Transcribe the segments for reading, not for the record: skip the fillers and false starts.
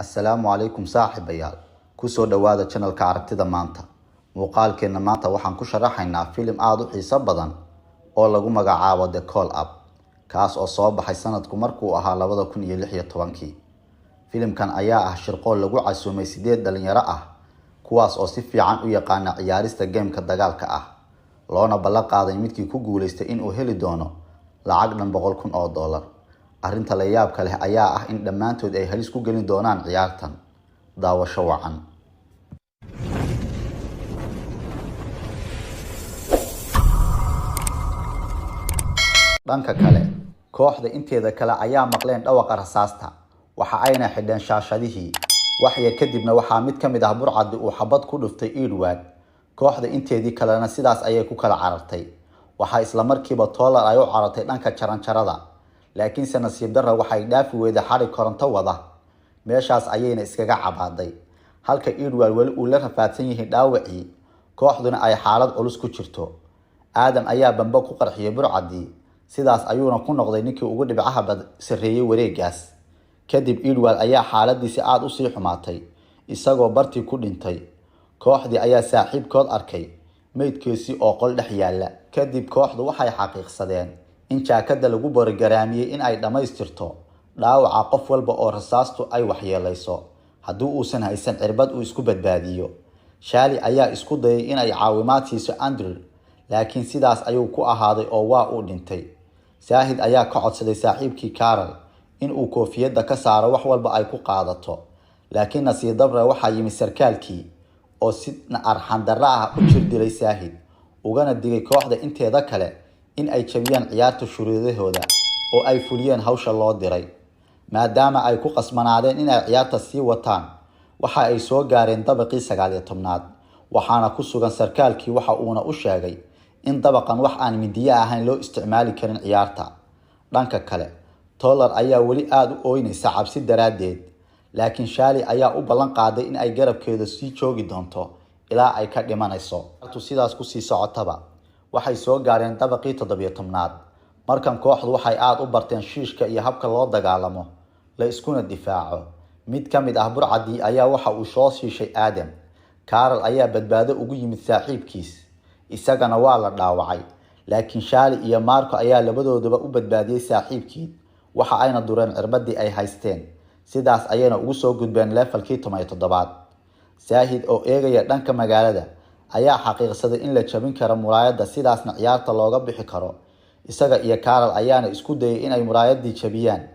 Assalaamu calaykum saaxiibayaal. Ku soo dhawaada channelka Aragtida Maanta. Muuqaalkeena maanta waxaan ku sharaxaynaa filim aad u xiiso badan oo lagu magacaabo The Call Up, kaas oo soo baxay sanadku markuu ahaa 2016. Filimkan ayaa ah shirqool lagu casuumay 8 dhalinyaro ah kuwaas oo si fiican u yaqaana ciyaarista game-ka dagaalka ah, loona ballan qaaday midkii ku guuleystay in uu heli doono lacag dhan $100,000. Arrinta la yaabka leh ayaa ah in dhammaantood ay halis ku gelin doonaan ciyaartan. Daawasho wacan. Dhanka kale, kooxda inteeda kale ayaa maqleen dhawaqa rasaasta, waxa ayna xidheen shaashadihii. Wax yar kadibna waxaa mid ka mid ah burcadii uu xabad ku dhuftay Edward. Kooxda inteedii kalena sidaas ayay ku kala carartay. Waxa isla markiiba Toller ay u carartay dhanka jaranjarada, laakiinse nasiib darro waxay dhaafi weyday xarig koronto wada. Meeshaas ayayna iskaga cabaaday, halka Edward weli uu la rafaadsan yahay dhaawacii, kooxduna ay xaalad culus ku jirto. Adam ayaa bambo ku qarxiyay burcadii, sidaas ayuuna ku noqday ninkii ugu dhibcaha sareeyay wareegaas. Kadib Edward ayaa xaaladiisa aad u sii xumaatay, isagoo bartii ku dhintay. Kooxdii ayaa saaxiibkood arkay meydkiisii oo qol dhex yaala. Kadib kooxdu waxay xaqiiqsadeen in jaakada lagu borogaraamiyay in ay dhamaystirto dhaawaca qof walba oo rasaastu ay waxyeelayso haddii uusan haysan cirbad uu isku badbaadiyo. Shali ayaa isku dayay in ay caawimaad siiso Andrew, laakiin sidaas ayuu ku ahaaday oo waa uu dhintay. Saahid ayaa ka codsaday saaxiibkii Carol in uu koofiyadda ka saaro wax walba ay ku qaadato, laakiin nasiib darro waxaa yimid sarkaalkii oo si arxan darro ah u jirdilay Saahid, ugana digay kooxda inteeda kale in ay jabiyaan ciyaarta shuruudahooda oo ay fuliyeen hawsha loo diray. Maadaama ay ku qasbanaadeen in ay ciyaarta sii wataan, waxa ay soo gaareen dabaqii 19aad, waxaana ku sugan sarkaalkii waxa uuna u sheegay in dabaqan wax aan midiyo ahayn loo isticmaali karin ciyaarta. Dhanka kale, Toller ayaa weli aad u ooynaysa cabsi daraadeed, laakiin Shali ayaa u ballan qaaday in ay garabkeeda sii joogi doonto ilaa ay ka dhimanayso. Sidaas ku sii socotaba, waxay soo gaareen dabaqii 17aad. Markan kooxdu waxay aad u barteen shiishka iyo habka loo dagaalamo, la iskuna difaaco. Mid ka mid ah burcadii ayaa waxa uu soo shiishay Adam. Carol ayaa badbaado ugu yimid saaxiibkiis, isagana waa la dhaawacay, laakiin Shali iyo Marco ayaa labadooduba u badbaadiyay saaxiibkii, waxa ayna dureen cirbadii ay haysteen. Sidaas ayayna ugu soo gudbeen levelkii 17aad. Saahid oo eegaya dhanka magaalada ayaa xaqiiqsaday in la jabin karo muraayadda, sidaasna ciyaarta looga bixi karo. Isaga iyo Carol ayaana isku dayay in ay muraayadii jabiyaan,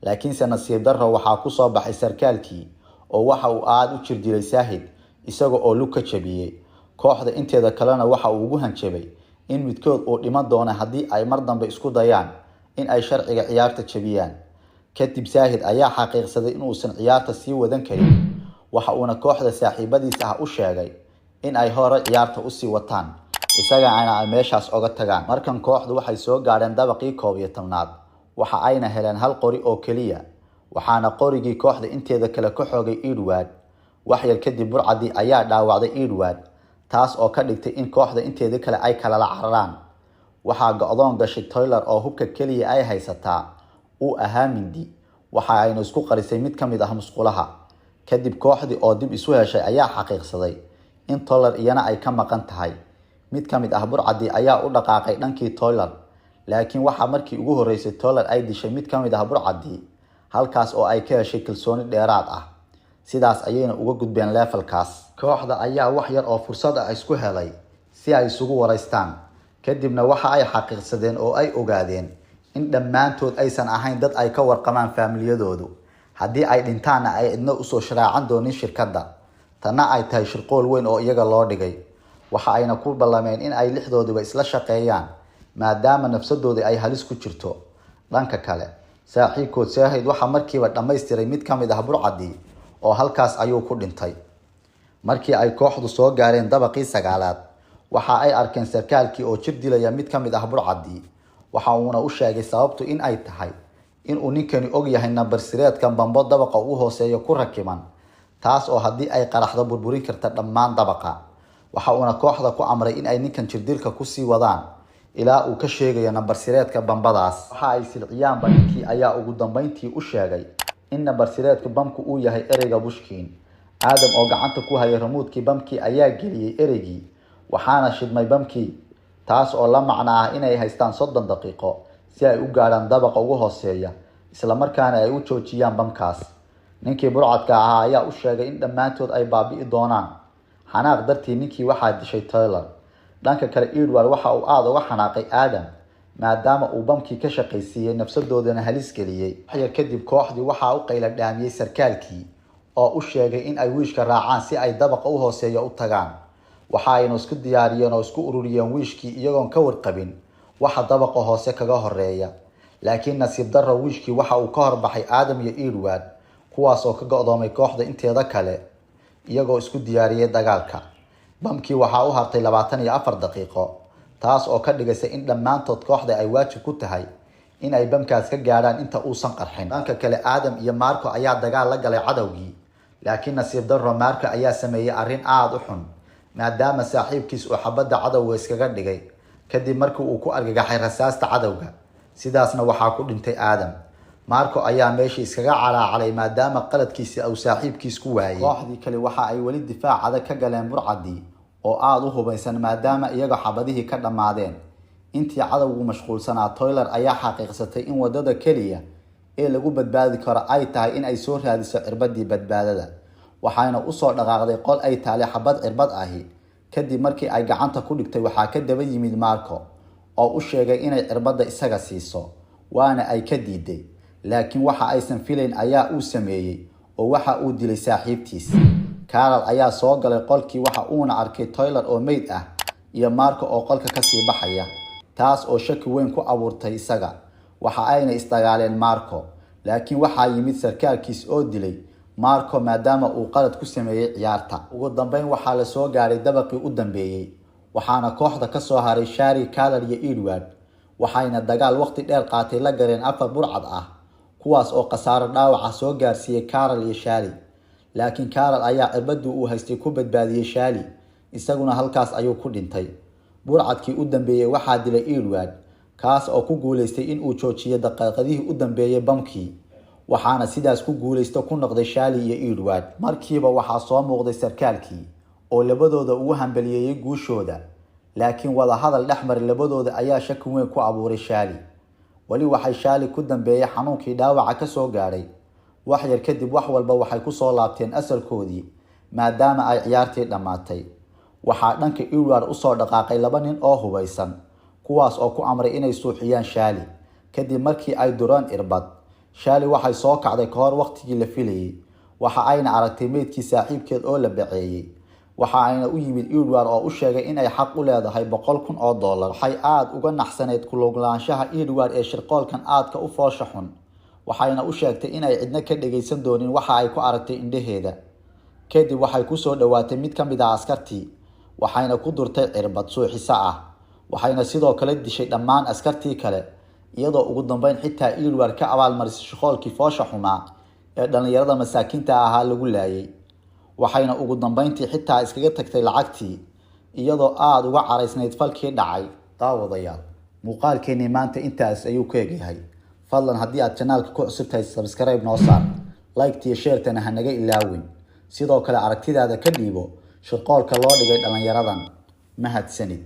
laakiinse nasiib darro waxaa ku soo baxay sarkaalkii oo waxa uu aad u jirdilay Saahid isaga oo lug ka jabiyay. Kooxda inteeda kalena waxa uu ugu hanjabay in midkood uu dhiman doono haddii ay mar dambe isku dayaan in ay sharciga ciyaarta jabiyaan. Kadib Saahid ayaa xaqiiqsaday in uusan ciyaarta sii wadan karin, waxa uuna kooxda saaxiibadiisa ah u sheegay in ay hore ciyaarta u sii wataan, isagana ay meeshaas oga tagaan. Markan kooxdu waxay soo gaareen dabaqii 11aad, waxa ayna heleen hal qori oo kaliya, waxaana qorigii kooxda inteeda kale ka xoogay Edward. Wax yar kadib burcadii ayaa dhaawacday Edward, taas oo ka dhigtay in kooxda inteeda kale ay kala cararaan. Waxaa go'doon gashay Toller oo hubka kaliya ay haysataa uu ahaa mindi, waxa ayna isku qarisay mid ka mid ah musqulaha. Kadib kooxdii oo dib isu heshay ayaa xaqiiqsaday in Toller iyana ay ka maqan tahay. Mid ka mid ah burcadii ayaa u dhaqaaqay dhankii Toller, laakiin waxa markii ugu horeysay Toller ay dishay mid ka mid ah burcadii, halkaas oo ay ka heshay kalsooni dheeraad ah. Sidaas ayayna uga gudbeen levelkaas. Kooxda ayaa wax yar oo fursad ah isku helay si ay isugu wareystaan. Kadibna waxa ay xaqiiqsadeen oo ay ogaadeen in dhammaantood aysan ahayn dad ay ka warqamaan familiyadoodu, haddii ay dhintaana ay cidna u soo sharaacan doonin shirkadda. Tana ay tahay shirqool weyn oo iyaga loo dhigay. Waxa ayna ku ballameen in ay lixdooduba isla shaqeeyaan maadaama nafsadooda ay halis ku jirto. Dhanka kale, saaxiibkood Saahid waxa markiiba dhammaystiray mid ka mid ah burcadii oo halkaas ayuu ku dhintay. Markii ay kooxdu soo gaareen dabaqii 9aad, waxa ay arkeen sarkaalkii oo jir dilaya mid ka mid ah burcadii. Waxa uuna u sheegay sababtu in ay tahay in uu ninkani og yahay nambar sireedkan bambo dabaqa ugu hooseeya ku rakiban, taas oo haddii ay qaraxdo burburin karta dhammaan dabaqa. Waxa uuna kooxda ku amray in ay ninkan jirdilka ku sii wadaan ilaa uu ka sheegayo nambar sireedka bambadaas. Waxa ay silciyaan ninkii ayaa ugu dambeyntii u sheegay in nambarsireedka bamku uu yahay ereyga bushkin. Aadam oo gacanta ku haya remote-kii bamkii ayaa geliyay ereygii waxaana shidmay bamkii, taas oo la macno ah inay haystaan 30 daqiiqo si ay u gaaraan dabaqa ugu hooseeya isla markaana ay u joojiyaan bamkaas. ninkii burcadka ahaa ayaa u sheegay in dhammaantood ay baabi'i doonaan. xanaaq dartii ninkii waxaa dishay Tyler. dhanka kale Edward waxa uu aad uga xanaaqay Aadam maadaama uu bamkii ka shaqaysiiyay nafsadoodana halis geliyay. waxyar kadib kooxdii waxa uu qayla dhaamiyay sarkaalkii oo u sheegay in ay wiishka raacaan si ay dabaqa u hooseeya u tagaan. waxa aynu isku diyaariyeen oo isku ururiyeen wiishkii iyagoon ka warqabin waxa dabaqa hoose kaga horeeya. laakiin nasiib darro wiishkii waxa uu ka horbaxay Aadam iyo Edward kuwaas oo ka go'doomay kooxda inteeda kale iyagoo isku diyaariyay dagaalka. bamkii waxa uu hartay 24 daqiiqo, taas oo ka dhigaysa in dhammaantood kooxda ay waajib ku tahay in ay bamkaas ka gaaraan inta uusan qarxin. dhanka kale Aadam iyo Marco ayaa dagaal la galay cadowgii, laakiin nasiib darro Marco ayaa sameeyay arrin aad u xun maadaama saaxiibkiis uu xabadda cadowga iskaga dhigay kadib markii uu ku argagaxay rasaasta cadowga. sidaasna waxaa ku dhintay Aadam. Marco ayaa meeshii iskaga calaacalay maadaama qaladkiisa uu saaxiibkiis ku waayay. kooxdii kale waxa ay wali difaac adag ka galeen burcadii oo aad u hubaysan maadaama iyaga xabadihii ka dhamaadeen. intii cadowgu mashquulsanaa Tyler ayaa xaqiiqsatay in wadada kaliya ee lagu badbaadi karo ay tahay in ay soo raadiso cirbadii badbaadada. waxayna u soo dhaqaaqday qol ay taale xabad cirbad ahi. kadib markii ay gacanta ku dhigtay waxaa ka daba yimid Marco oo u sheegay inay cirbada isaga siiso, waana ay ka diiday. laakiin waxa aysan filayn ayaa uu sameeyay oo waxa uu dilay saaxiibtiis. Carol ayaa soo galay qolkii waxa uuna arkay Tyler oo meyd ah iyo Marco oo qolka ka sii baxaya, taas oo shaki weyn ku abuurtay isaga. waxa ayna isdagaaleen Marco, laakiin waxa yimid sarkaalkiis oo dilay Marco maadaama uu qalad ku sameeyay ciyaarta. ugu dambeyn waxa la soo gaaray dabaqii u dambeeyay, waxaana kooxda ka soo haray Shari, Carol iyo Edward. waxayna dagaal waqti dheer qaatay la gareen 4 burcad ah kuwaas oo qasaaro dhaawac soo gaarsiiyay Carol iyo Shari. laakiin Carol ayaa cirbadii uu haystay ku badbaadiyay Shari, isaguna halkaas ayuu ku dhintay. burcadkii u dambeeyay waxaa dilay Edward, kaas oo ku guuleystay in uu joojiyo daqiiqadihii u dambeeyay bamkii. waxaana sidaas ku guuleystay ku noqday Shari iyo Edward. markiiba waxaa soo muuqday sarkaalkii oo labadooda ugu hambaliyeeyay guushooda, laakiin wada hadal dhexmar labadooda ayaa shaki weyn ku abuuray Shari. wali waxay Shari ku dambeeyay xanuunkii dhaawaca ka soo gaaray. wax yar kadib wax walba waxay ku soo laabteen asalkoodii maadaama ay ciyaartii dhamaatay. waxaa dhanka Edward u soo dhaqaaqay 2 nin oo hubaysan kuwaas oo ku amray inay suuxiyaan Shari kadib markii ay duraan irbad. Shari waxay soo kacday ka hor waqtigii la filayay, waxa ayna aragtay meydkii saaxiibkeed oo la baceeyay. waxa ayna u yimid Edward oo u sheegay in ay xaq u leedahay $100,000. waxay aad uga naxsaneed ku looglaanshaha Edward ee shirqoolkan aadka u foosha xun, waxayna u sheegtay in ay cidna ka dhageysan doonin waxa ay ku aragtay indhaheeda. kadib waxay ku soo dhawaatay mid ka mid ah askartii, waxayna ku durtay cirbad suuxisa ah. waxayna sidoo kale dishay dhammaan askartii kale iyadoo ugu dambeyn xitaa Edward ka abaalmarisay shaqoolkii foosha xumaa ee dhalinyarada masaakiinta ahaa lagu laayay. waxayna ugu dambeyntii xitaa iskaga tagtay lacagtii iyadoo aad uga caraysnayd falkii dhacay. daawadayaal, muuqaalkeeni maanta intaas ayuu ku egyahay. fadlan haddii aad channelka ku cusub tahay subscribe noo saar, like iyo share tana hanaga ilaawin. sidoo kale aragtidaada ka dhiibo shaqoolka loo dhigay dhalinyaradan. mahadsanid.